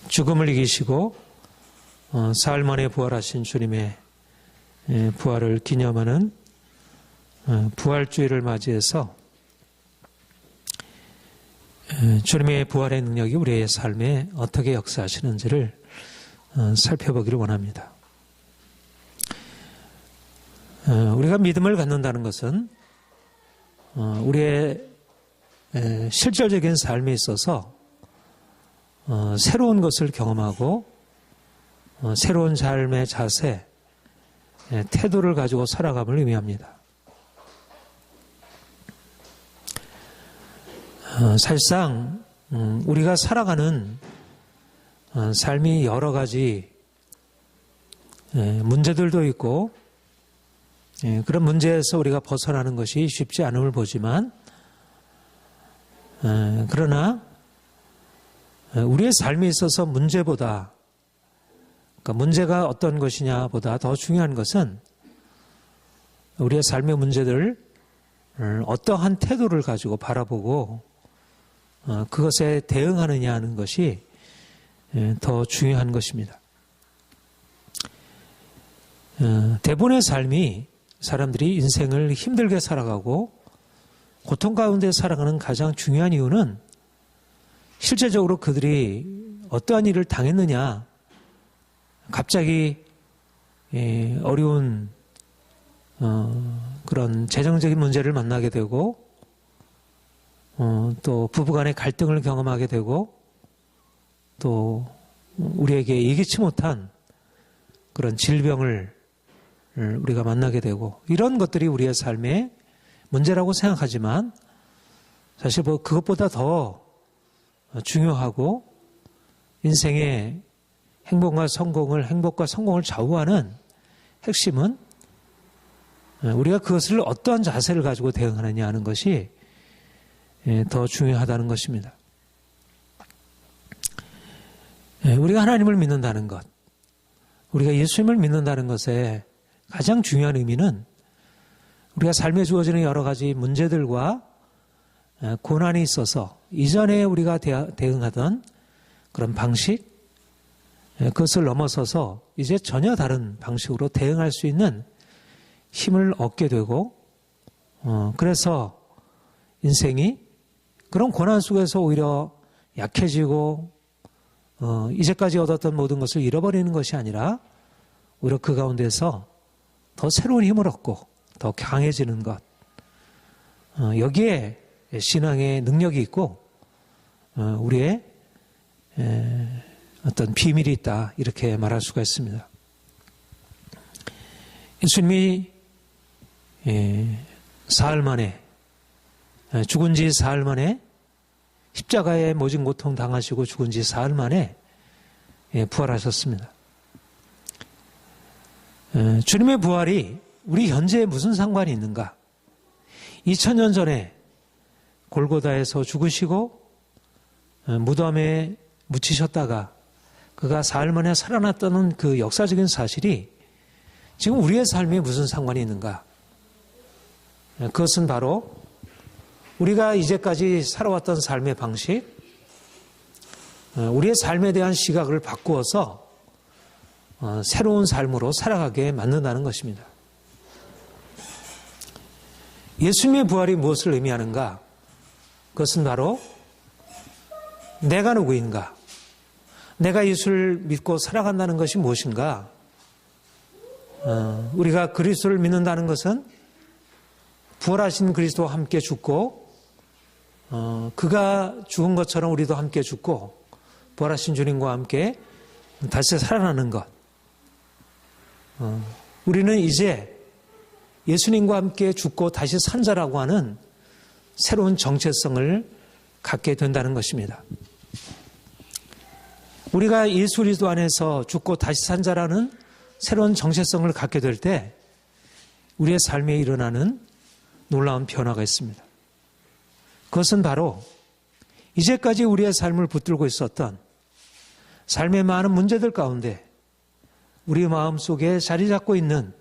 죽음을 이기시고 사흘 만에 부활하신 주님의 부활을 기념하는 부활주의를 맞이해서 주님의 부활의 능력이 우리의 삶에 어떻게 역사하시는지를 살펴보기를 원합니다. 우리가 믿음을 갖는다는 것은 우리의 실질적인 삶에 있어서 새로운 것을 경험하고 새로운 삶의 자세, 태도를 가지고 살아감을 의미합니다. 사실상 우리가 살아가는 삶이 여러 가지 문제들도 있고 그런 문제에서 우리가 벗어나는 것이 쉽지 않음을 보지만 그러나 우리의 삶에 있어서 문제보다 그러니까 문제가 어떤 것이냐보다 더 중요한 것은 우리의 삶의 문제들을 어떠한 태도를 가지고 바라보고 그것에 대응하느냐 하는 것이 더 중요한 것입니다. 대부분의 삶이 사람들이 인생을 힘들게 살아가고 고통 가운데 살아가는 가장 중요한 이유는 실제적으로 그들이 어떠한 일을 당했느냐, 갑자기 어려운 그런 재정적인 문제를 만나게 되고 또 부부간의 갈등을 경험하게 되고 또 우리에게 예기치 못한 그런 질병을 우리가 만나게 되고 이런 것들이 우리의 삶의 문제라고 생각하지만 사실 그것보다 더 중요하고 인생의 행복과 성공을 좌우하는 핵심은 우리가 그것을 어떠한 자세를 가지고 대응하느냐 하는 것이 더 중요하다는 것입니다. 우리가 하나님을 믿는다는 것, 우리가 예수님을 믿는다는 것에 가장 중요한 의미는 우리가 삶에 주어지는 여러 가지 문제들과 고난이 있어서 이전에 우리가 대응하던 그런 방식, 그것을 넘어서서 이제 전혀 다른 방식으로 대응할 수 있는 힘을 얻게 되고 그래서 인생이 그런 고난 속에서 오히려 약해지고 이제까지 얻었던 모든 것을 잃어버리는 것이 아니라 오히려 그 가운데서 더 새로운 힘을 얻고 더 강해지는 것, 여기에 신앙의 능력이 있고 우리의 어떤 비밀이 있다 이렇게 말할 수가 있습니다. 예수님이 사흘 만에 죽은 지 사흘 만에 십자가에 모진 고통 당하시고 죽은 지 사흘 만에 부활하셨습니다. 주님의 부활이 우리 현재에 무슨 상관이 있는가? 2000년 전에 골고다에서 죽으시고 무덤에 묻히셨다가 그가 사흘 만에 살아났다는 그 역사적인 사실이 지금 우리의 삶에 무슨 상관이 있는가? 그것은 바로 우리가 이제까지 살아왔던 삶의 방식, 우리의 삶에 대한 시각을 바꾸어서 새로운 삶으로 살아가게 만든다는 것입니다. 예수님의 부활이 무엇을 의미하는가? 그것은 바로 내가 누구인가? 내가 예수를 믿고 살아간다는 것이 무엇인가? 우리가 그리스도를 믿는다는 것은 부활하신 그리스도와 함께 죽고 그가 죽은 것처럼 우리도 함께 죽고 부활하신 주님과 함께 다시 살아나는 것. 우리는 이제 예수님과 함께 죽고 다시 산 자라고 하는 새로운 정체성을 갖게 된다는 것입니다. 우리가 예수 그리스도 안에서 죽고 다시 산 자라는 새로운 정체성을 갖게 될 때 우리의 삶에 일어나는 놀라운 변화가 있습니다. 그것은 바로 이제까지 우리의 삶을 붙들고 있었던 삶의 많은 문제들 가운데 우리 마음속에 자리 잡고 있는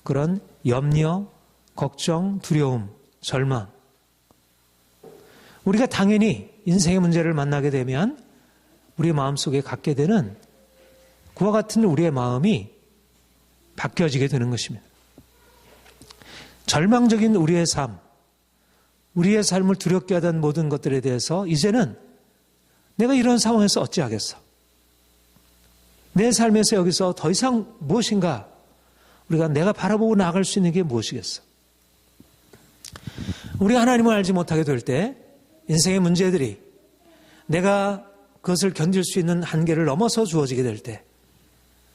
그런 염려, 걱정, 두려움, 절망. 우리가 당연히 인생의 문제를 만나게 되면 우리의 마음속에 갖게 되는 그와 같은 우리의 마음이 바뀌어지게 되는 것입니다. 절망적인 우리의 삶, 우리의 삶을 두렵게 하던 모든 것들에 대해서 이제는 내가 이런 상황에서 어찌하겠어? 내 삶에서 여기서 더 이상 무엇인가 내가 바라보고 나아갈 수 있는 게 무엇이겠어? 우리가 하나님을 알지 못하게 될 때 인생의 문제들이 내가 그것을 견딜 수 있는 한계를 넘어서 주어지게 될 때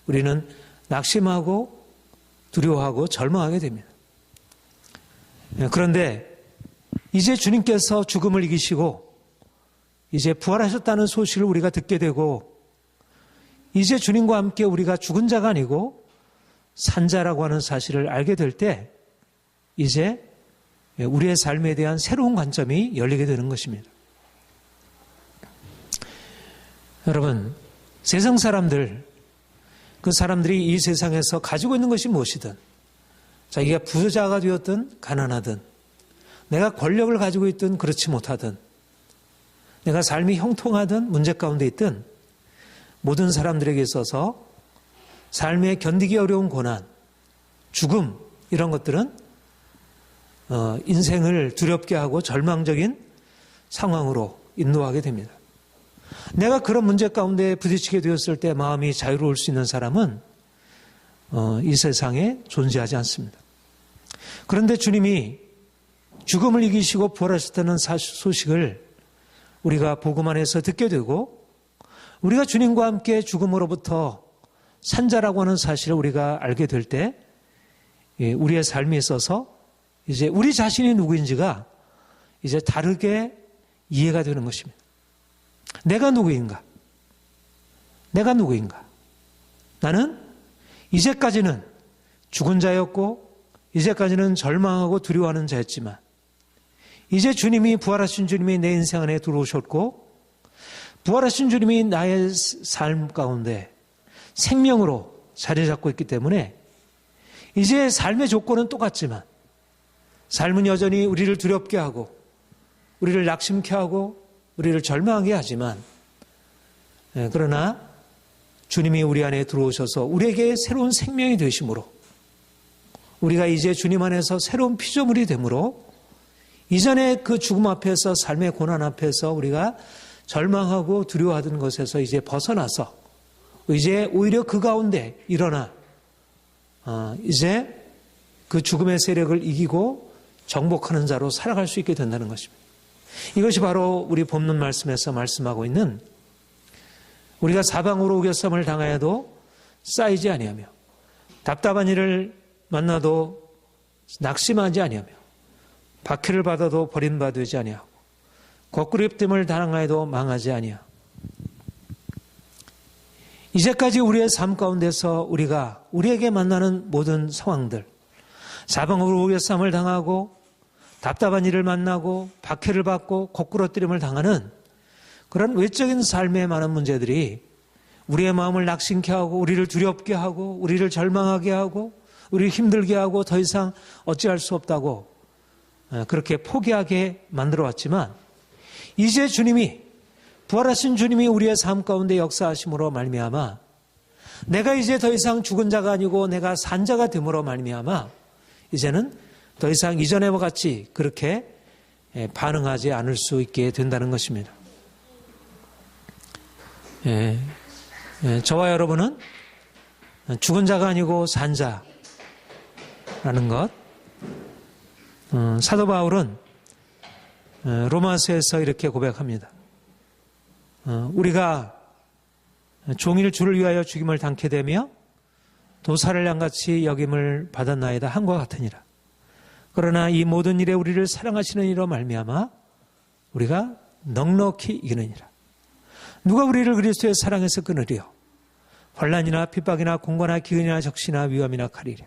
우리는 낙심하고 두려워하고 절망하게 됩니다. 그런데 이제 주님께서 죽음을 이기시고 이제 부활하셨다는 소식을 우리가 듣게 되고 이제 주님과 함께 우리가 죽은 자가 아니고 산 자라고 하는 사실을 알게 될 때 이제 우리의 삶에 대한 새로운 관점이 열리게 되는 것입니다. 여러분, 세상 사람들, 그 사람들이 이 세상에서 가지고 있는 것이 무엇이든 자기가 부자가 되었든 가난하든 내가 권력을 가지고 있든 그렇지 못하든 내가 삶이 형통하든 문제 가운데 있든 모든 사람들에게 있어서 삶에 견디기 어려운 고난, 죽음 이런 것들은 인생을 두렵게 하고 절망적인 상황으로 인도하게 됩니다. 내가 그런 문제 가운데 부딪히게 되었을 때 마음이 자유로울 수 있는 사람은 이 세상에 존재하지 않습니다. 그런데 주님이 죽음을 이기시고 부활하셨다는 소식을 우리가 복음 안에서 듣게 되고 우리가 주님과 함께 죽음으로부터 산자라고 하는 사실을 우리가 알게 될 때 우리의 삶에 있어서 이제 우리 자신이 누구인지가 이제 다르게 이해가 되는 것입니다. 내가 누구인가? 내가 누구인가? 나는 이제까지는 죽은 자였고 이제까지는 절망하고 두려워하는 자였지만 이제 주님이 부활하신 주님이 내 인생 안에 들어오셨고 부활하신 주님이 나의 삶 가운데 생명으로 자리 잡고 있기 때문에 이제 삶의 조건은 똑같지만 삶은 여전히 우리를 두렵게 하고 우리를 낙심케 하고 우리를 절망하게 하지만 그러나 주님이 우리 안에 들어오셔서 우리에게 새로운 생명이 되심으로 우리가 이제 주님 안에서 새로운 피조물이 되므로 이전에 그 죽음 앞에서 삶의 고난 앞에서 우리가 절망하고 두려워하던 것에서 이제 벗어나서 이제 오히려 그 가운데 일어나 이제 그 죽음의 세력을 이기고 정복하는 자로 살아갈 수 있게 된다는 것입니다. 이것이 바로 우리 본문 말씀에서 말씀하고 있는 우리가 사방으로 우겨쌈을 당하여도 쌓이지 아니하며 답답한 일을 만나도 낙심하지 아니하며 박해를 받아도 버림받지 아니하고 거꾸리됨을 당하여도 망하지 아니하고 이제까지 우리의 삶 가운데서 우리에게 만나는 모든 상황들 사방으로 우겨쌈을 당하고 답답한 일을 만나고 박해를 받고 거꾸러뜨림을 당하는 그런 외적인 삶의 많은 문제들이 우리의 마음을 낙심케 하고 우리를 두렵게 하고 우리를 절망하게 하고 우리를 힘들게 하고 더 이상 어찌할 수 없다고 그렇게 포기하게 만들어 왔지만 이제 부활하신 주님이 우리의 삶 가운데 역사하심으로 말미암아 내가 이제 더 이상 죽은 자가 아니고 내가 산 자가 됨으로 말미암아 이제는 더 이상 이전에와 같이 그렇게 반응하지 않을 수 있게 된다는 것입니다. 저와 여러분은 죽은 자가 아니고 산 자라는 것. 사도 바울은 로마서에서 이렇게 고백합니다. 우리가 종일 주를 위하여 죽임을 당케 되며 도살을 양같이 여김을 받았나이다 한과 같으니라. 그러나 이 모든 일에 우리를 사랑하시는 이로 말미암아 우리가 넉넉히 이기느니라. 누가 우리를 그리스도의 사랑에서 끊으리요? 환난이나 핍박이나 공고나 기근이나 적시나 위험이나 칼이랴.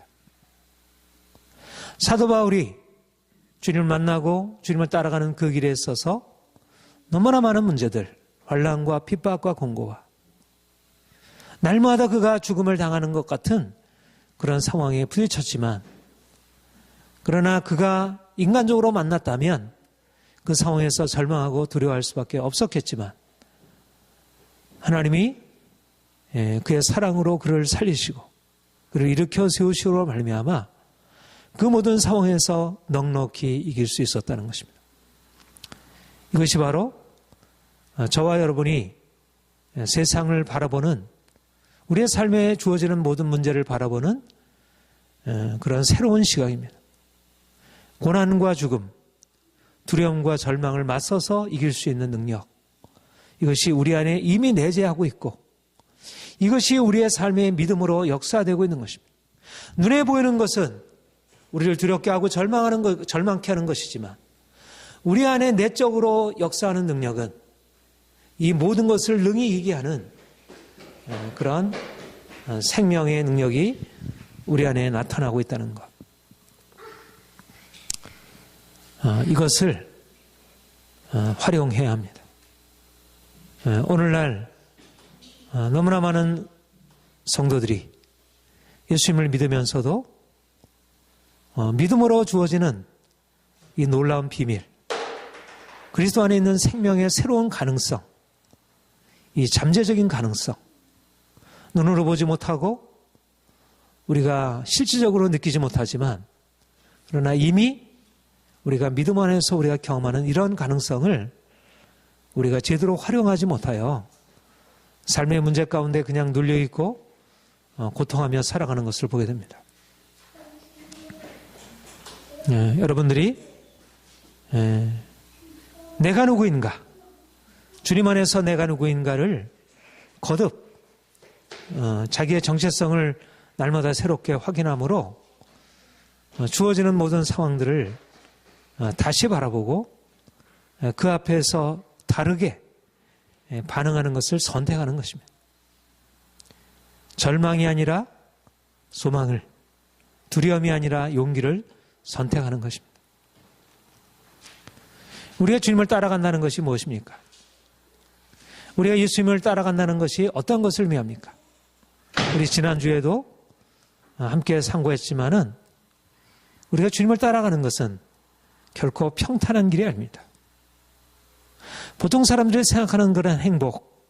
사도 바울이 주님을 만나고 주님을 따라가는 그 길에 있어서 너무나 많은 문제들, 환난과 핍박과 공고와 날마다 그가 죽음을 당하는 것 같은 그런 상황에 부딪혔지만 그러나 그가 인간적으로 만났다면 그 상황에서 절망하고 두려워할 수밖에 없었겠지만 하나님이 그의 사랑으로 그를 살리시고 그를 일으켜 세우시로 말미암아 그 모든 상황에서 넉넉히 이길 수 있었다는 것입니다. 이것이 바로 저와 여러분이 세상을 바라보는, 우리의 삶에 주어지는 모든 문제를 바라보는 그런 새로운 시각입니다. 고난과 죽음, 두려움과 절망을 맞서서 이길 수 있는 능력, 이것이 우리 안에 이미 내재하고 있고 이것이 우리의 삶의 믿음으로 역사되고 있는 것입니다. 눈에 보이는 것은 우리를 두렵게 하고 절망케 하는 것이지만 우리 안에 내적으로 역사하는 능력은 이 모든 것을 능히 이기게 하는 그런 생명의 능력이 우리 안에 나타나고 있다는 것. 이것을 활용해야 합니다. 오늘날 너무나 많은 성도들이 예수님을 믿으면서도 믿음으로 주어지는 이 놀라운 비밀, 그리스도 안에 있는 생명의 새로운 가능성, 이 잠재적인 가능성, 눈으로 보지 못하고 우리가 실질적으로 느끼지 못하지만 그러나 이미 우리가 믿음 안에서 우리가 경험하는 이런 가능성을 우리가 제대로 활용하지 못하여 삶의 문제 가운데 그냥 눌려있고 고통하며 살아가는 것을 보게 됩니다. 여러분들이 내가 누구인가, 주님 안에서 내가 누구인가를 거듭 자기의 정체성을 날마다 새롭게 확인함으로 주어지는 모든 상황들을 다시 바라보고 그 앞에서 다르게 반응하는 것을 선택하는 것입니다. 절망이 아니라 소망을, 두려움이 아니라 용기를 선택하는 것입니다. 우리가 주님을 따라간다는 것이 무엇입니까? 우리가 예수님을 따라간다는 것이 어떤 것을 의미합니까? 우리 지난주에도 함께 상고했지만은 우리가 주님을 따라가는 것은 결코 평탄한 길이 아닙니다. 보통 사람들이 생각하는 그런 행복,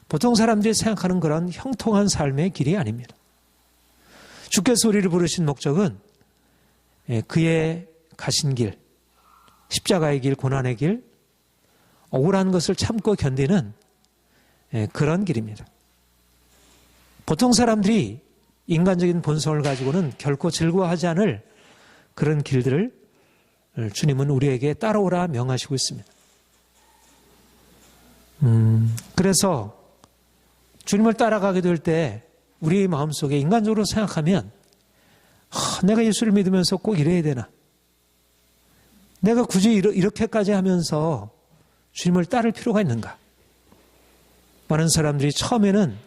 보통 사람들이 생각하는 그런 형통한 삶의 길이 아닙니다. 주께서 우리를 부르신 목적은 그의 가신 길, 십자가의 길, 고난의 길, 억울한 것을 참고 견디는 그런 길입니다. 보통 사람들이 인간적인 본성을 가지고는 결코 즐거워하지 않을 그런 길들을 주님은 우리에게 따라오라 명하시고 있습니다. 그래서 주님을 따라가게 될 때 우리의 마음속에 인간적으로 생각하면 내가 예수를 믿으면서 꼭 이래야 되나? 내가 굳이 이렇게까지 하면서 주님을 따를 필요가 있는가? 많은 사람들이 처음에는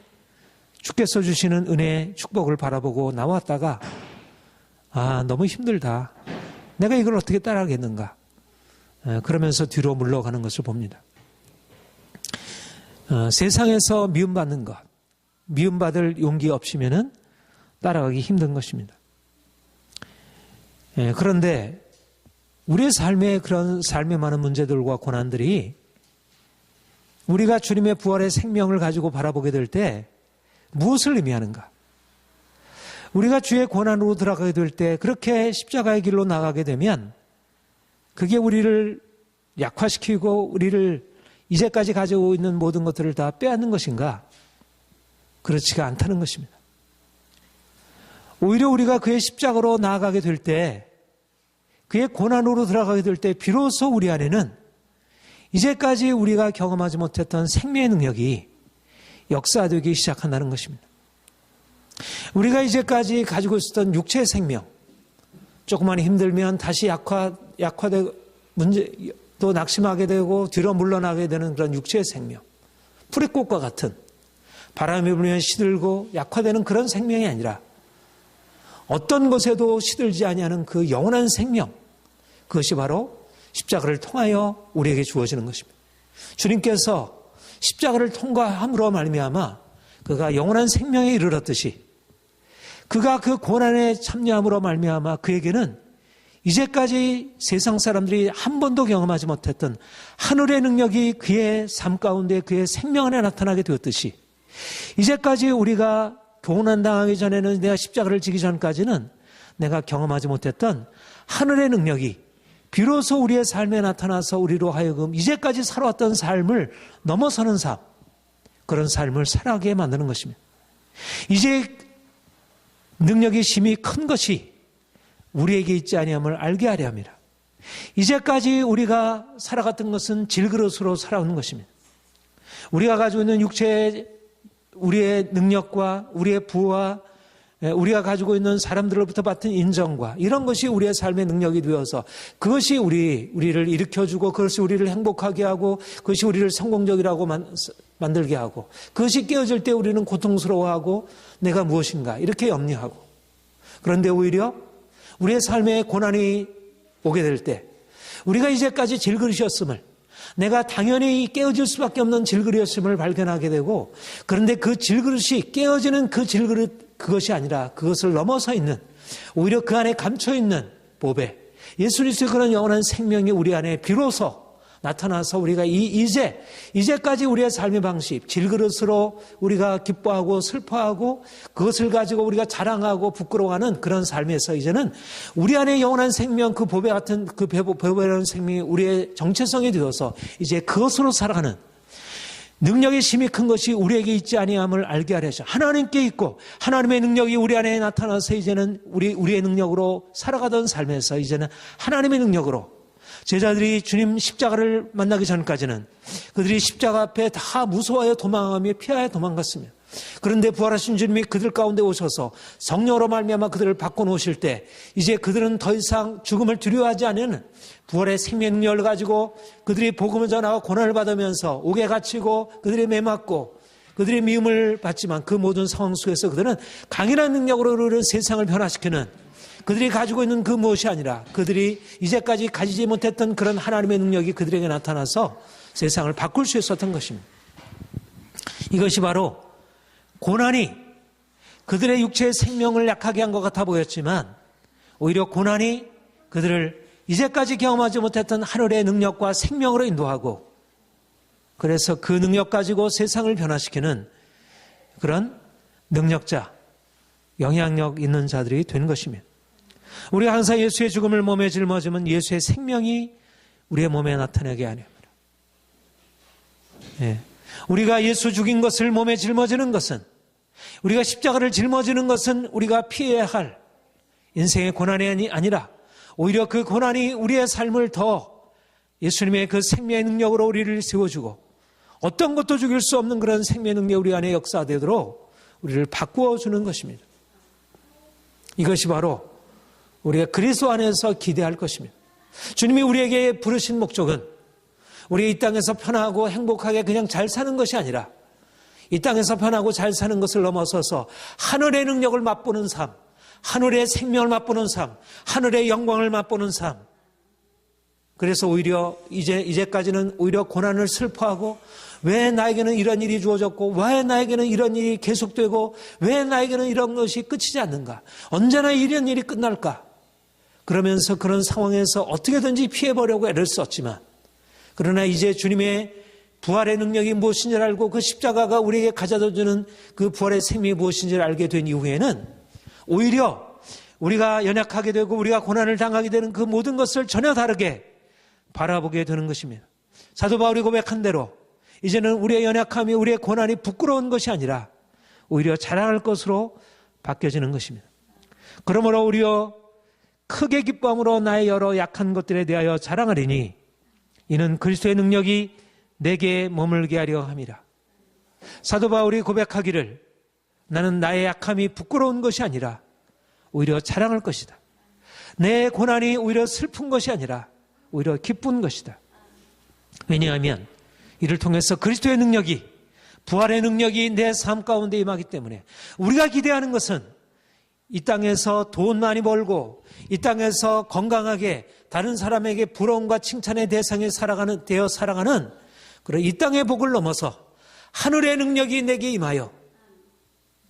주께서 주시는 은혜의 축복을 바라보고 나왔다가 너무 힘들다. 내가 이걸 어떻게 따라가겠는가? 그러면서 뒤로 물러가는 것을 봅니다. 세상에서 미움받는 것, 미움받을 용기 없이면은 따라가기 힘든 것입니다. 그런데 우리의 삶에 그런 삶의 많은 문제들과 고난들이 우리가 주님의 부활의 생명을 가지고 바라보게 될 때 무엇을 의미하는가? 우리가 주의 고난으로 들어가게 될 때 그렇게 십자가의 길로 나가게 되면 그게 우리를 약화시키고 우리를 이제까지 가지고 있는 모든 것들을 다 빼앗는 것인가? 그렇지가 않다는 것입니다. 오히려 우리가 그의 십자가로 나아가게 될 때, 그의 고난으로 들어가게 될 때 비로소 우리 안에는 이제까지 우리가 경험하지 못했던 생명의 능력이 역사되기 시작한다는 것입니다. 우리가 이제까지 가지고 있었던 육체의 생명, 조금만 힘들면 다시 약화되고 또 낙심하게 되고 뒤로 물러나게 되는 그런 육체의 생명, 풀이꽃과 같은 바람이 불면 시들고 약화되는 그런 생명이 아니라 어떤 것에도 시들지 아니하는 그 영원한 생명, 그것이 바로 십자가를 통하여 우리에게 주어지는 것입니다. 주님께서 십자가를 통과함으로 말미암아 그가 영원한 생명에 이르렀듯이 그가 그 고난에 참여함으로 말미암아 그에게는 이제까지 세상 사람들이 한 번도 경험하지 못했던 하늘의 능력이 그의 삶 가운데 그의 생명 안에 나타나게 되었듯이 이제까지 우리가 고난당하기 전에는 내가 십자가를 지기 전까지는 내가 경험하지 못했던 하늘의 능력이 비로소 우리의 삶에 나타나서 우리로 하여금 이제까지 살아왔던 삶을 넘어서는 삶, 그런 삶을 살아가게 만드는 것입니다. 이제 능력이 심히 큰 것이 우리에게 있지 아니함을 알게 하려 합니다. 이제까지 우리가 살아갔던 것은 질그릇으로 살아오는 것입니다. 우리가 가지고 있는 육체의 우리의 능력과 우리의 부와 우리가 가지고 있는 사람들로부터 받은 인정과 이런 것이 우리의 삶의 능력이 되어서 그것이 우리를 일으켜주고 그것이 우리를 행복하게 하고 그것이 우리를 성공적이라고 만들게 하고 그것이 깨어질 때 우리는 고통스러워하고 내가 무엇인가 이렇게 염려하고 그런데 오히려 우리의 삶에 고난이 오게 될 때 우리가 이제까지 질그릇이었음을 내가 당연히 깨어질 수밖에 없는 질그릇이었음을 발견하게 되고 그런데 그 질그릇이 깨어지는 그 질그릇 그것이 아니라 그것을 넘어서 있는 오히려 그 안에 감춰있는 보배 예수 그리스도의 그런 영원한 생명이 우리 안에 비로소 나타나서 우리가 이제까지 우리의 삶의 방식 질그릇으로 우리가 기뻐하고 슬퍼하고 그것을 가지고 우리가 자랑하고 부끄러워하는 그런 삶에서 이제는 우리 안에 영원한 생명 그 보배 같은 그 보배라는 생명이 우리의 정체성이 되어서 이제 그것으로 살아가는 능력이 심히 큰 것이 우리에게 있지 아니함을 알게 하려 하죠. 하나님께 있고 하나님의 능력이 우리 안에 나타나서 이제는 우리의 능력으로 살아가던 삶에서 이제는 하나님의 능력으로 제자들이 주님 십자가를 만나기 전까지는 그들이 십자가 앞에 다 무서워하여 도망하며 피하여 도망갔습니다. 그런데 부활하신 주님이 그들 가운데 오셔서 성령으로 말미암아 그들을 바꿔놓으실 때 이제 그들은 더 이상 죽음을 두려워하지 않는 부활의 생명 능력을 가지고 그들이 복음을 전하고 고난을 받으면서 옥에 갇히고 그들이 매맞고 그들의 미움을 받지만 그 모든 상황 속에서 그들은 강인한 능력으로 우리를 세상을 변화시키는 그들이 가지고 있는 그 무엇이 아니라 그들이 이제까지 가지지 못했던 그런 하나님의 능력이 그들에게 나타나서 세상을 바꿀 수 있었던 것입니다. 이것이 바로 고난이 그들의 육체의 생명을 약하게 한 것 같아 보였지만 오히려 고난이 그들을 이제까지 경험하지 못했던 하늘의 능력과 생명으로 인도하고 그래서 그 능력 가지고 세상을 변화시키는 그런 능력자, 영향력 있는 자들이 된 것입니다. 우리가 항상 예수의 죽음을 몸에 짊어지면 예수의 생명이 우리의 몸에 나타나게 하려 합니다. 예. 우리가 예수 죽인 것을 몸에 짊어지는 것은 우리가 십자가를 짊어지는 것은 우리가 피해야 할 인생의 고난이 아니라 오히려 그 고난이 우리의 삶을 더 예수님의 그 생명의 능력으로 우리를 세워주고 어떤 것도 죽일 수 없는 그런 생명의 능력이 우리 안에 역사되도록 우리를 바꾸어 주는 것입니다. 이것이 바로 우리가 그리스도 안에서 기대할 것입니다. 주님이 우리에게 부르신 목적은 우리 이 땅에서 편하고 행복하게 그냥 잘 사는 것이 아니라 이 땅에서 편하고 잘 사는 것을 넘어서서 하늘의 능력을 맛보는 삶, 하늘의 생명을 맛보는 삶, 하늘의 영광을 맛보는 삶. 그래서 오히려 이제까지는 오히려 고난을 슬퍼하고 왜 나에게는 이런 일이 주어졌고 왜 나에게는 이런 일이 계속되고 왜 나에게는 이런 것이 끝이지 않는가? 언제나 이런 일이 끝날까? 그러면서 그런 상황에서 어떻게든지 피해보려고 애를 썼지만 그러나 이제 주님의 부활의 능력이 무엇인지를 알고 그 십자가가 우리에게 가져다주는 그 부활의 생명이 무엇인지를 알게 된 이후에는 오히려 우리가 연약하게 되고 우리가 고난을 당하게 되는 그 모든 것을 전혀 다르게 바라보게 되는 것입니다. 사도 바울이 고백한 대로 이제는 우리의 연약함이 우리의 고난이 부끄러운 것이 아니라 오히려 자랑할 것으로 바뀌어지는 것입니다. 그러므로 우리여 크게 기뻐함으로 나의 여러 약한 것들에 대하여 자랑하리니 이는 그리스도의 능력이 내게 머물게 하려 함이라. 사도 바울이 고백하기를 나는 나의 약함이 부끄러운 것이 아니라 오히려 자랑할 것이다. 내 고난이 오히려 슬픈 것이 아니라 오히려 기쁜 것이다. 왜냐하면 이를 통해서 그리스도의 능력이 부활의 능력이 내 삶 가운데 임하기 때문에 우리가 기대하는 것은 이 땅에서 돈 많이 벌고 이 땅에서 건강하게 다른 사람에게 부러움과 칭찬의 대상에 되어 살아가는 그런 이 땅의 복을 넘어서 하늘의 능력이 내게 임하여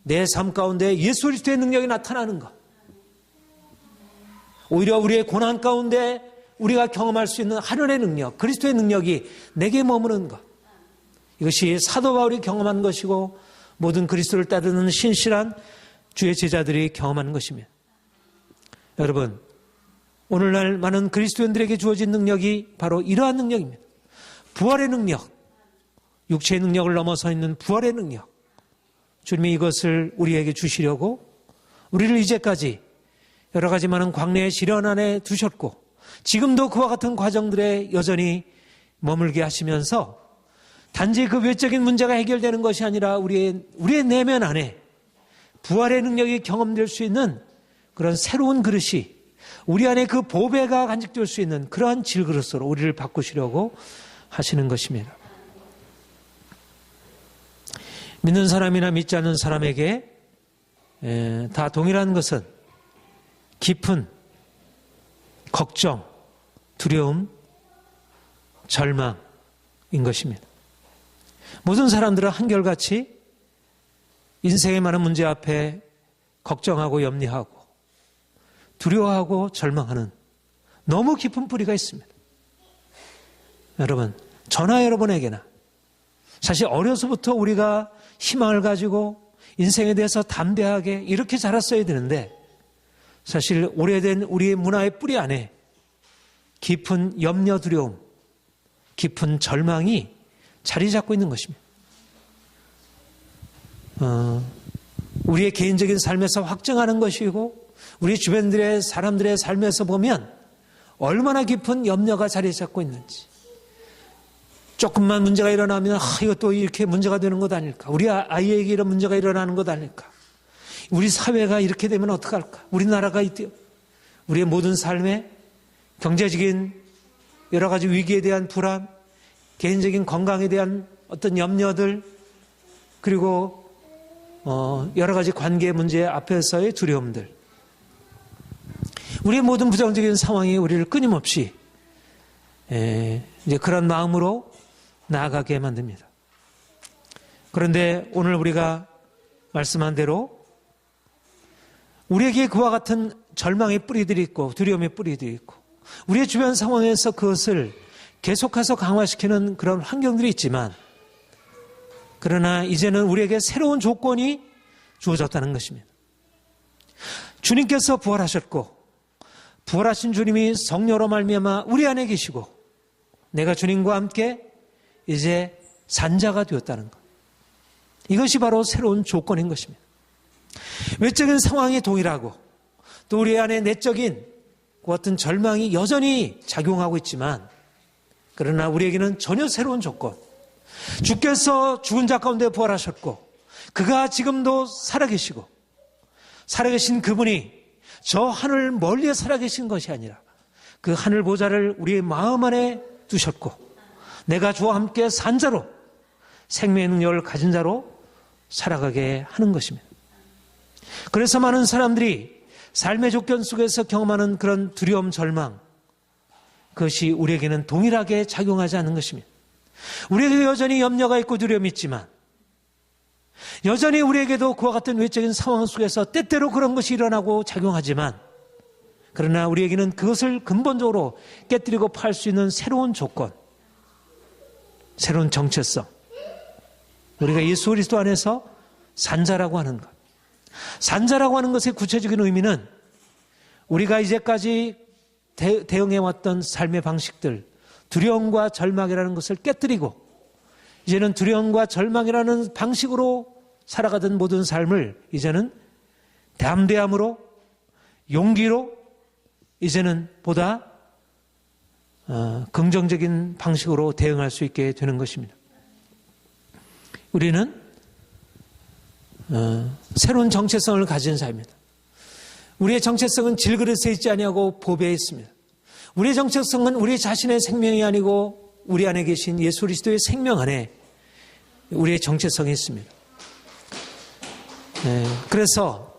내 삶 가운데 예수 그리스도의 능력이 나타나는 것. 오히려 우리의 고난 가운데 우리가 경험할 수 있는 하늘의 능력, 그리스도의 능력이 내게 머무는 것. 이것이 사도 바울이 경험한 것이고 모든 그리스도를 따르는 신실한 주의 제자들이 경험하는 것이며, 여러분, 오늘날 많은 그리스도인들에게 주어진 능력이 바로 이러한 능력입니다. 부활의 능력, 육체의 능력을 넘어서 있는 부활의 능력. 주님이 이것을 우리에게 주시려고 우리를 이제까지 여러 가지 많은 광야의 시련 안에 두셨고, 지금도 그와 같은 과정들에 여전히 머물게 하시면서 단지 그 외적인 문제가 해결되는 것이 아니라 우리의 내면 안에 부활의 능력이 경험될 수 있는 그런 새로운 그릇이, 우리 안에 그 보배가 간직될 수 있는 그러한 질그릇으로 우리를 바꾸시려고 하시는 것입니다. 믿는 사람이나 믿지 않는 사람에게 다 동일한 것은 깊은 걱정, 두려움, 절망인 것입니다. 모든 사람들은 한결같이 인생의 많은 문제 앞에 걱정하고 염려하고 두려워하고 절망하는 너무 깊은 뿌리가 있습니다. 여러분, 저나 여러분에게나 사실 어려서부터 우리가 희망을 가지고 인생에 대해서 담대하게 이렇게 자랐어야 되는데, 사실 오래된 우리의 문화의 뿌리 안에 깊은 염려, 두려움, 깊은 절망이 자리 잡고 있는 것입니다. 우리의 개인적인 삶에서 확증하는 것이고 우리 주변들의 사람들의 삶에서 보면 얼마나 깊은 염려가 자리 잡고 있는지. 조금만 문제가 일어나면 이것도 이렇게 문제가 되는 것 아닐까, 우리 아이에게 이런 문제가 일어나는 것 아닐까, 우리 사회가 이렇게 되면 어떡할까, 우리나라가 우리의 모든 삶에 경제적인 여러 가지 위기에 대한 불안, 개인적인 건강에 대한 어떤 염려들, 그리고 여러 가지 관계 문제 앞에서의 두려움들, 우리의 모든 부정적인 상황이 우리를 끊임없이 이제 그런 마음으로 나아가게 만듭니다. 그런데 오늘 우리가 말씀한 대로 우리에게 그와 같은 절망의 뿌리들이 있고 두려움의 뿌리들이 있고 우리의 주변 상황에서 그것을 계속해서 강화시키는 그런 환경들이 있지만, 그러나 이제는 우리에게 새로운 조건이 주어졌다는 것입니다. 주님께서 부활하셨고 부활하신 주님이 성령으로 말미암아 우리 안에 계시고 내가 주님과 함께 이제 산자가 되었다는 것. 이것이 바로 새로운 조건인 것입니다. 외적인 상황이 동일하고 또 우리 안에 내적인 그 어떤 절망이 여전히 작용하고 있지만, 그러나 우리에게는 전혀 새로운 조건. 주께서 죽은 자 가운데 부활하셨고 그가 지금도 살아계시고, 살아계신 그분이 저 하늘 멀리에 살아계신 것이 아니라 그 하늘 보좌를 우리의 마음 안에 두셨고 내가 주와 함께 산 자로, 생명의 능력을 가진 자로 살아가게 하는 것입니다. 그래서 많은 사람들이 삶의 조건 속에서 경험하는 그런 두려움, 절망, 그것이 우리에게는 동일하게 작용하지 않는 것입니다. 우리에게 여전히 염려가 있고 두려움이 있지만, 여전히 우리에게도 그와 같은 외적인 상황 속에서 때때로 그런 것이 일어나고 작용하지만, 그러나 우리에게는 그것을 근본적으로 깨뜨리고 팔 수 있는 새로운 조건, 새로운 정체성, 우리가 예수 그리스도 안에서 산자라고 하는 것. 산자라고 하는 것의 구체적인 의미는 우리가 이제까지 대응해왔던 삶의 방식들, 두려움과 절망이라는 것을 깨뜨리고 이제는 두려움과 절망이라는 방식으로 살아가던 모든 삶을 이제는 담대함으로, 용기로 이제는 보다 긍정적인 방식으로 대응할 수 있게 되는 것입니다. 우리는 새로운 정체성을 가진 삶입니다. 우리의 정체성은 질그릇에 있지 아니하고 보배에 있습니다. 우리의 정체성은 우리 자신의 생명이 아니고 우리 안에 계신 예수 그리스도의 생명 안에 우리의 정체성이 있습니다. 그래서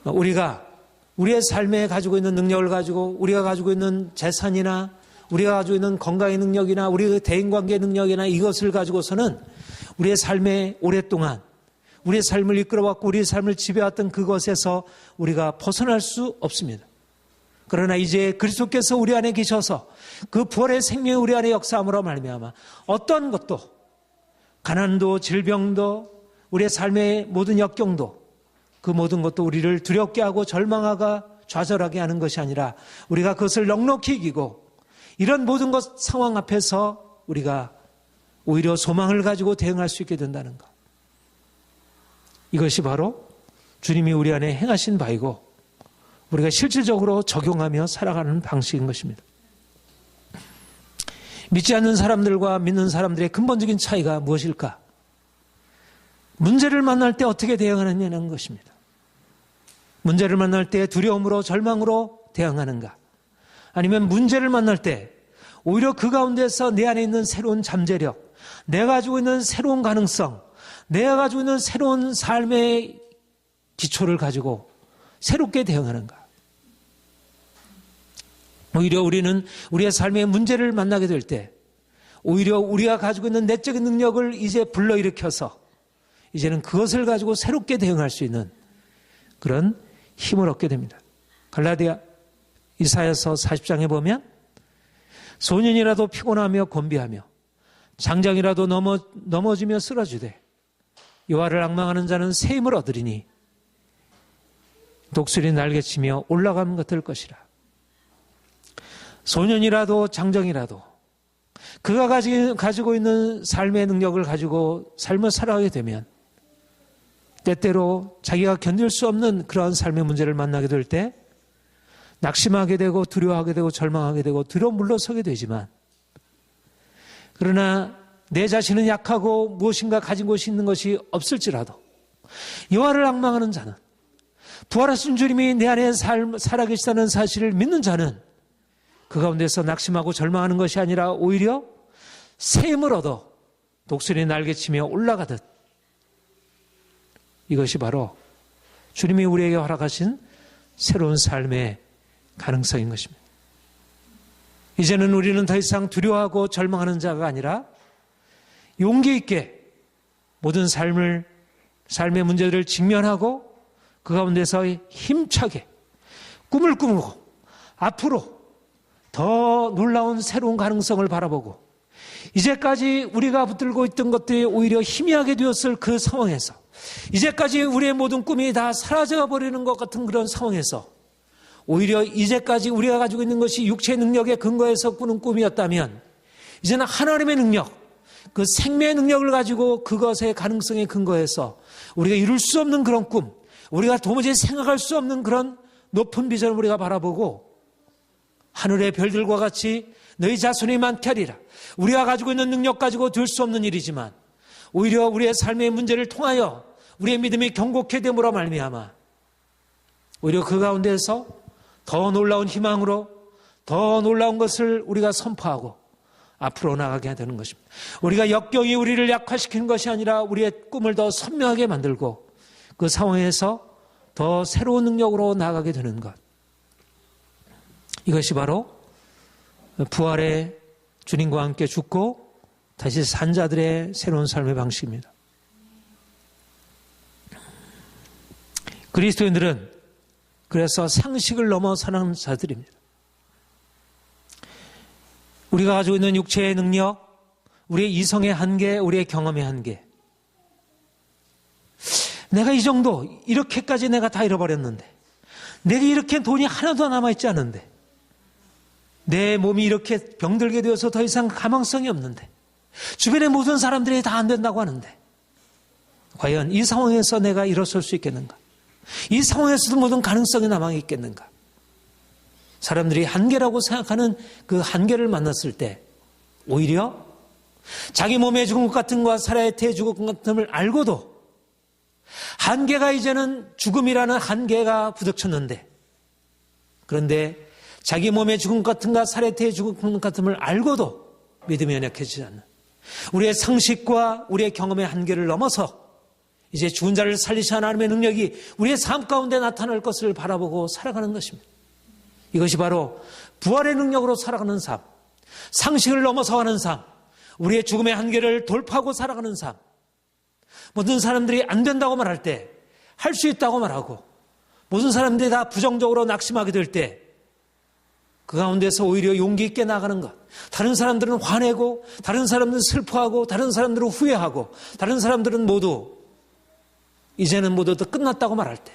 우리가 우리의 삶에 가지고 있는 능력을 가지고, 우리가 가지고 있는 재산이나 우리가 가지고 있는 건강의 능력이나 우리의 대인관계의 능력이나 이것을 가지고서는 우리의 삶에 오랫동안 우리의 삶을 이끌어왔고 우리의 삶을 지배해왔던 그것에서 우리가 벗어날 수 없습니다. 그러나 이제 그리스도께서 우리 안에 계셔서 그 부활의 생명이 우리 안에 역사함으로 말미암아 어떤 것도, 가난도 질병도 우리의 삶의 모든 역경도, 그 모든 것도 우리를 두렵게 하고 절망하고 좌절하게 하는 것이 아니라 우리가 그것을 넉넉히 이기고 이런 모든 것 상황 앞에서 우리가 오히려 소망을 가지고 대응할 수 있게 된다는 것. 이것이 바로 주님이 우리 안에 행하신 바이고 우리가 실질적으로 적용하며 살아가는 방식인 것입니다. 믿지 않는 사람들과 믿는 사람들의 근본적인 차이가 무엇일까? 문제를 만날 때 어떻게 대응하느냐는 것입니다. 문제를 만날 때 두려움으로 절망으로 대응하는가? 아니면 문제를 만날 때 오히려 그 가운데서 내 안에 있는 새로운 잠재력, 내가 가지고 있는 새로운 가능성, 내가 가지고 있는 새로운 삶의 기초를 가지고 새롭게 대응하는가? 오히려 우리는 우리의 삶의 문제를 만나게 될 때 오히려 우리가 가지고 있는 내적인 능력을 이제 불러일으켜서 이제는 그것을 가지고 새롭게 대응할 수 있는 그런 힘을 얻게 됩니다. 갈라디아 이사야서 40장에 보면 소년이라도 피곤하며 곤비하며 장장이라도 넘어지며 쓰러지되 여호와를 앙망하는 자는 새 힘을 얻으리니 독수리 날개치며 올라가는 것 될 것이라. 소년이라도 장정이라도 그가 가지고 있는 삶의 능력을 가지고 삶을 살아가게 되면 때때로 자기가 견딜 수 없는 그러한 삶의 문제를 만나게 될 때 낙심하게 되고 두려워하게 되고 절망하게 되고 뒤로 물러서게 되지만, 그러나 내 자신은 약하고 무엇인가 가진 것이 있는 것이 없을지라도 여호와를 앙망하는 자는, 부활하신 주님이 내 안에 살아계시다는 사실을 믿는 자는 그 가운데서 낙심하고 절망하는 것이 아니라 오히려 새 힘을 얻어 독수리 날개치며 올라가듯, 이것이 바로 주님이 우리에게 허락하신 새로운 삶의 가능성인 것입니다. 이제는 우리는 더 이상 두려워하고 절망하는 자가 아니라 용기 있게 모든 삶의 문제들을 직면하고 그 가운데서 힘차게 꿈을 꾸고 앞으로 더 놀라운 새로운 가능성을 바라보고 이제까지 우리가 붙들고 있던 것들이 오히려 희미하게 되었을 그 상황에서, 이제까지 우리의 모든 꿈이 다 사라져 버리는 것 같은 그런 상황에서 오히려 이제까지 우리가 가지고 있는 것이 육체의 능력에 근거해서 꾸는 꿈이었다면 이제는 하나님의 능력, 그 생명의 능력을 가지고 그것의 가능성에 근거해서 우리가 이룰 수 없는 그런 꿈, 우리가 도무지 생각할 수 없는 그런 높은 비전을 우리가 바라보고 하늘의 별들과 같이 너희 자손이 많게 하리라. 우리가 가지고 있는 능력 가지고 될 수 없는 일이지만 오히려 우리의 삶의 문제를 통하여 우리의 믿음이 경고케 됨으로 말미암아 오히려 그 가운데서 더 놀라운 희망으로 더 놀라운 것을 우리가 선포하고 앞으로 나가게 되는 것입니다. 우리가 역경이 우리를 약화시키는 것이 아니라 우리의 꿈을 더 선명하게 만들고 그 상황에서 더 새로운 능력으로 나아가게 되는 것. 이것이 바로 부활의 주님과 함께 죽고 다시 산 자들의 새로운 삶의 방식입니다. 그리스도인들은 그래서 상식을 넘어 사는 자들입니다. 우리가 가지고 있는 육체의 능력, 우리의 이성의 한계, 우리의 경험의 한계, 내가 이 정도, 이렇게까지 내가 다 잃어버렸는데, 내게 이렇게 돈이 하나도 남아있지 않은데, 내 몸이 이렇게 병들게 되어서 더 이상 가망성이 없는데, 주변의 모든 사람들이 다 안 된다고 하는데, 과연 이 상황에서 내가 일어설 수 있겠는가? 이 상황에서도 모든 가능성이 남아있겠는가? 사람들이 한계라고 생각하는 그 한계를 만났을 때 오히려 자기 몸에 죽은 것 같은 것과 살아야 태 죽은 것 같음을 알고도 한계가 이제는 죽음이라는 한계가 부닥쳤는데, 그런데 자기 몸에 죽은 것 같은가 살아야 태 죽은 것 같음을 알고도 믿음이 연약해지지 않는 우리의 상식과 우리의 경험의 한계를 넘어서 이제 죽은 자를 살리시 하나님의 능력이 우리의 삶 가운데 나타날 것을 바라보고 살아가는 것입니다. 이것이 바로 부활의 능력으로 살아가는 삶, 상식을 넘어서 가는 삶, 우리의 죽음의 한계를 돌파하고 살아가는 삶. 모든 사람들이 안 된다고 말할 때 할 수 있다고 말하고, 모든 사람들이 다 부정적으로 낙심하게 될 때 그 가운데서 오히려 용기 있게 나가는 것. 다른 사람들은 화내고, 다른 사람들은 슬퍼하고, 다른 사람들은 후회하고, 다른 사람들은 모두 이제는 모두 다 끝났다고 말할 때,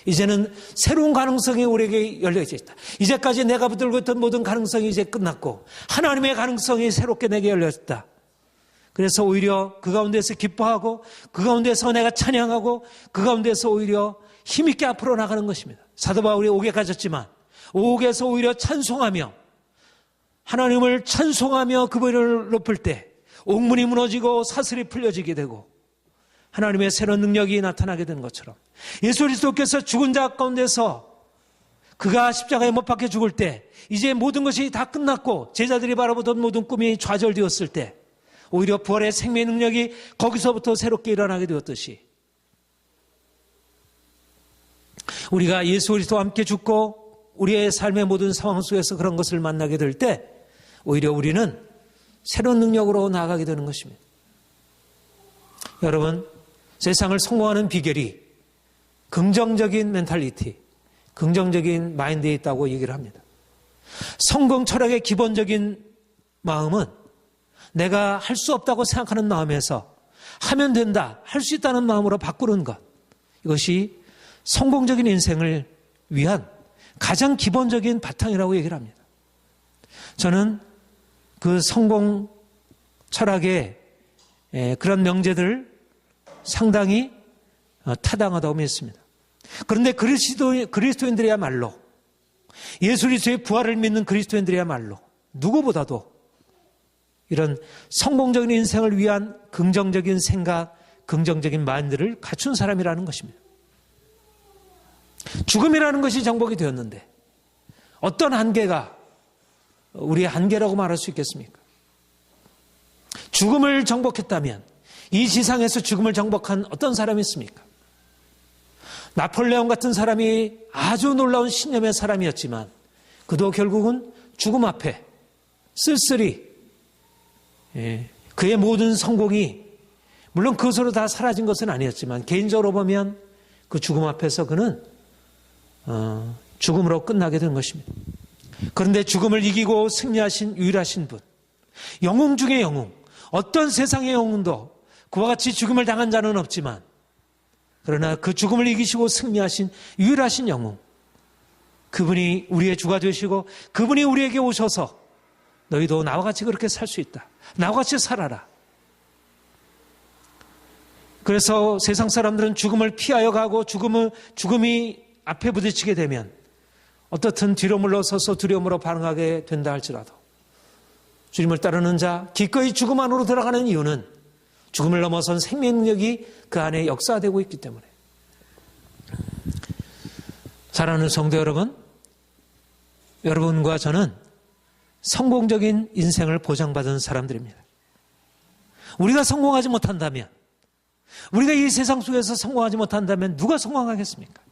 이제는 새로운 가능성이 우리에게 열려져 있다. 이제까지 내가 붙들고 있던 모든 가능성이 이제 끝났고 하나님의 가능성이 새롭게 내게 열렸다. 그래서 오히려 그 가운데서 기뻐하고, 그 가운데서 내가 찬양하고, 그 가운데서 오히려 힘있게 앞으로 나가는 것입니다. 사도 바울이 옥에 갇혔지만 옥에서 오히려 찬송하며, 하나님을 찬송하며 그분을 높일 때 옥문이 무너지고 사슬이 풀려지게 되고 하나님의 새로운 능력이 나타나게 된 것처럼, 예수 그리스도께서 죽은 자 가운데서 그가 십자가에 못 박혀 죽을 때 이제 모든 것이 다 끝났고 제자들이 바라보던 모든 꿈이 좌절되었을 때 오히려 부활의 생명의 능력이 거기서부터 새롭게 일어나게 되었듯이, 우리가 예수 그리스도와 함께 죽고 우리의 삶의 모든 상황 속에서 그런 것을 만나게 될 때 오히려 우리는 새로운 능력으로 나아가게 되는 것입니다. 여러분, 세상을 성공하는 비결이 긍정적인 멘탈리티, 긍정적인 마인드에 있다고 얘기를 합니다. 성공 철학의 기본적인 마음은 내가 할 수 없다고 생각하는 마음에서 하면 된다, 할 수 있다는 마음으로 바꾸는 것, 이것이 성공적인 인생을 위한 가장 기본적인 바탕이라고 얘기를 합니다. 저는 그 성공 철학의 그런 명제들을 상당히 타당하다고 믿습니다. 그런데 그리스도인들이야말로, 예수 그리스도의 부활을 믿는 그리스도인들이야말로 누구보다도 이런 성공적인 인생을 위한 긍정적인 생각, 긍정적인 마인드를 갖춘 사람이라는 것입니다. 죽음이라는 것이 정복이 되었는데 어떤 한계가 우리의 한계라고 말할 수 있겠습니까? 죽음을 정복했다면, 이 지상에서 죽음을 정복한 어떤 사람이 있습니까? 나폴레옹 같은 사람이 아주 놀라운 신념의 사람이었지만 그도 결국은 죽음 앞에 쓸쓸히 그의 모든 성공이, 물론 그것으로 다 사라진 것은 아니었지만 개인적으로 보면 그 죽음 앞에서 그는 죽음으로 끝나게 된 것입니다. 그런데 죽음을 이기고 승리하신 유일하신 분, 영웅 중의 영웅, 어떤 세상의 영웅도 그와 같이 죽음을 당한 자는 없지만, 그러나 그 죽음을 이기시고 승리하신 유일하신 영웅, 그분이 우리의 주가 되시고 그분이 우리에게 오셔서 너희도 나와 같이 그렇게 살 수 있다, 나와 같이 살아라. 그래서 세상 사람들은 죽음을 피하여 가고 죽음이 앞에 부딪히게 되면 어떻든 뒤로 물러서서 두려움으로 반응하게 된다 할지라도, 주님을 따르는 자 기꺼이 죽음 안으로 들어가는 이유는 죽음을 넘어선 생명 능력이 그 안에 역사되고 있기 때문에. 사랑하는 성도 여러분, 여러분과 저는 성공적인 인생을 보장받은 사람들입니다. 우리가 성공하지 못한다면, 우리가 이 세상 속에서 성공하지 못한다면 누가 성공하겠습니까?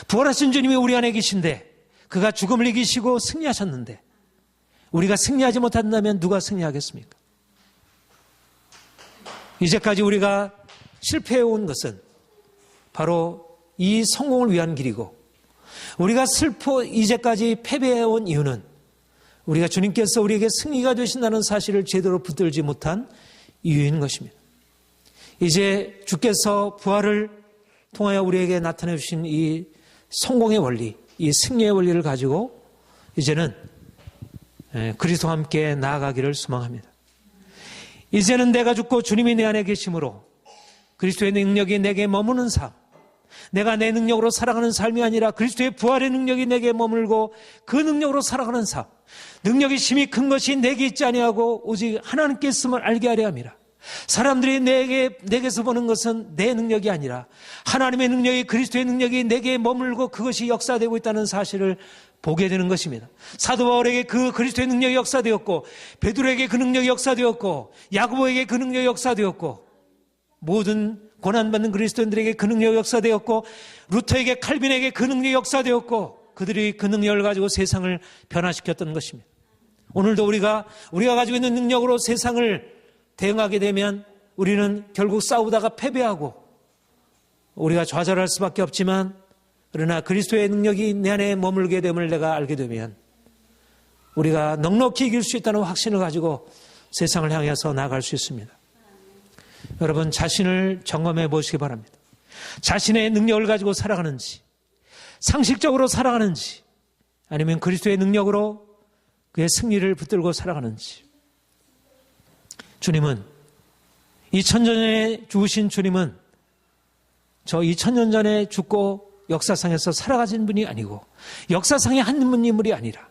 부활하신 주님이 우리 안에 계신데, 그가 죽음을 이기시고 승리하셨는데 우리가 승리하지 못한다면 누가 승리하겠습니까? 이제까지 우리가 실패해온 것은 바로 이 성공을 위한 길이고, 우리가 이제까지 패배해온 이유는 우리가 주님께서 우리에게 승리가 되신다는 사실을 제대로 붙들지 못한 이유인 것입니다. 이제 주께서 부활을 통하여 우리에게 나타내 주신 이 성공의 원리, 이 승리의 원리를 가지고 이제는 그리스도와 함께 나아가기를 소망합니다. 이제는 내가 죽고 주님이 내 안에 계심으로 그리스도의 능력이 내게 머무는 삶, 내가 내 능력으로 살아가는 삶이 아니라 그리스도의 부활의 능력이 내게 머물고 그 능력으로 살아가는 삶, 능력이 심히 큰 것이 내게 있지 아니하고 오직 하나님께 있음을 알게 하려 함이라. 사람들이 내게서 보는 것은 내 능력이 아니라 하나님의 능력이, 그리스도의 능력이 내게 머물고 그것이 역사되고 있다는 사실을 보게 되는 것입니다. 사도 바울에게 그 그리스도의 능력이 역사되었고, 베드로에게 그 능력이 역사되었고, 야고보에게 그 능력이 역사되었고, 모든 고난받는 그리스도인들에게 그 능력이 역사되었고, 루터에게, 칼빈에게 그 능력이 역사되었고, 그들이 그 능력을 가지고 세상을 변화시켰던 것입니다. 오늘도 우리가 가지고 있는 능력으로 세상을 대응하게 되면 우리는 결국 싸우다가 패배하고 우리가 좌절할 수밖에 없지만, 그러나 그리스도의 능력이 내 안에 머물게 됨을 내가 알게 되면, 우리는 그리스도의 능력으로 살아가는 삶, 그리스도의 능력으로 살아가는 삶, 내가 내 능력으로 살아가는 삶이 아니라 하나님의 능력이, 그리스도의 능력이 내게 머물고 그것이 역사되고 있다는 사실을 보게 되는 것입니다. 오늘도 우리가 가지고 있는 능력으로 세상을 대응하게 되면 우리는 결국 싸우다가 패배하고 우리가 좌절할 수밖에 없지만, 그러나 그리스도의 능력이 내 안에 머물게 됨을 내가 알게 되면 우리가 넉넉히 이길 수 있다는 확신을 가지고 세상을 향해서 나아갈 수 있습니다. 여러분 자신을 점검해 보시기 바랍니다. 자신의 능력을 가지고 살아가는지, 상식적으로 살아가는지, 아니면 그리스도의 능력으로 그의 승리를 붙들고 살아가는지. 주님은 2000년 전에 죽으신 주님은 저 2000년 전에 죽고 역사상에서 살아가신 분이 아니고 역사상의 한 인물이 아니라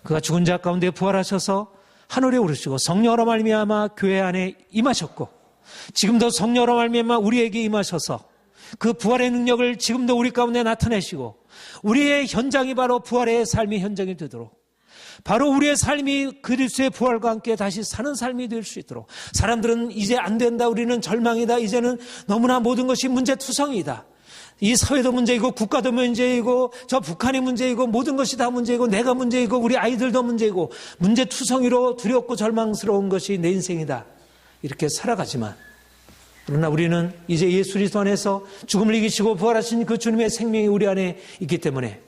그가 죽은 자 가운데 부활하셔서 하늘에 오르시고 성령으로 말미암아 교회 안에 임하셨고 지금도 성령으로 말미암아 우리에게 임하셔서 그 부활의 능력을 지금도 우리 가운데 나타내시고 우리의 현장이 바로 부활의 삶의 현장이 되도록 바로 우리의 삶이 그리스도의 부활과 함께 다시 사는 삶이 될 수 있도록 사람들은 이제 안 된다, 우리는 절망이다, 이제는 너무나 모든 것이 문제투성이다. 이 사회도 문제이고 국가도 문제이고 저 북한이 문제이고 모든 것이 다 문제이고 내가 문제이고 우리 아이들도 문제이고 문제투성이로 두렵고 절망스러운 것이 내 인생이다. 이렇게 살아가지만 그러나 우리는 이제 예수 그리스도 안에서 죽음을 이기시고 부활하신 그 주님의 생명이 우리 안에 있기 때문에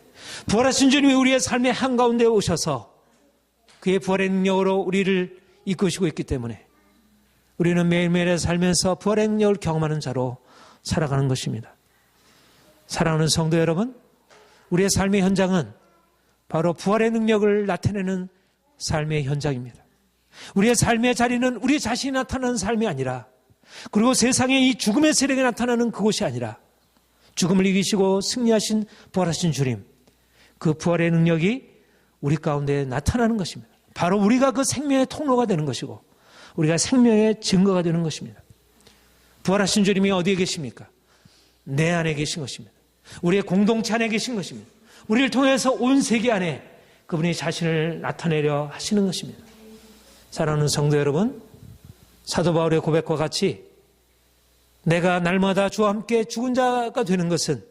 부활하신 주님이 우리의 삶의 한가운데 오셔서 그의 부활의 능력으로 우리를 이끄시고 있기 때문에 우리는 매일매일의 삶에서 부활의 능력을 경험하는 자로 살아가는 것입니다. 사랑하는 성도 여러분, 우리의 삶의 현장은 바로 부활의 능력을 나타내는 삶의 현장입니다. 우리의 삶의 자리는 우리 자신이 나타나는 삶이 아니라 그리고 세상에 이 죽음의 세력이 나타나는 그곳이 아니라 죽음을 이기시고 승리하신 부활하신 주님, 그 부활의 능력이 우리 가운데 나타나는 것입니다. 바로 우리가 그 생명의 통로가 되는 것이고 우리가 생명의 증거가 되는 것입니다. 부활하신 주님이 어디에 계십니까? 내 안에 계신 것입니다. 우리의 공동체 안에 계신 것입니다. 우리를 통해서 온 세계 안에 그분이 자신을 나타내려 하시는 것입니다. 사랑하는 성도 여러분, 사도 바울의 고백과 같이 내가 날마다 주와 함께 죽은 자가 되는 것은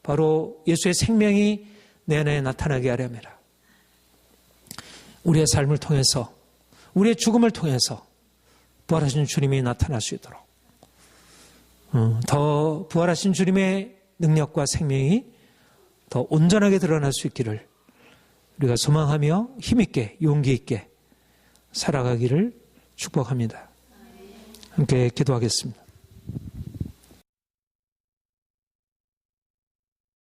바로 예수의 생명이 내 안에 나타나게 하려 함이라. 우리의 삶을 통해서 우리의 죽음을 통해서 부활하신 주님이 나타날 수 있도록 더 부활하신 주님의 능력과 생명이 더 온전하게 드러날 수 있기를 우리가 소망하며 힘있게 용기 있게 살아가기를 축복합니다. 함께 기도하겠습니다.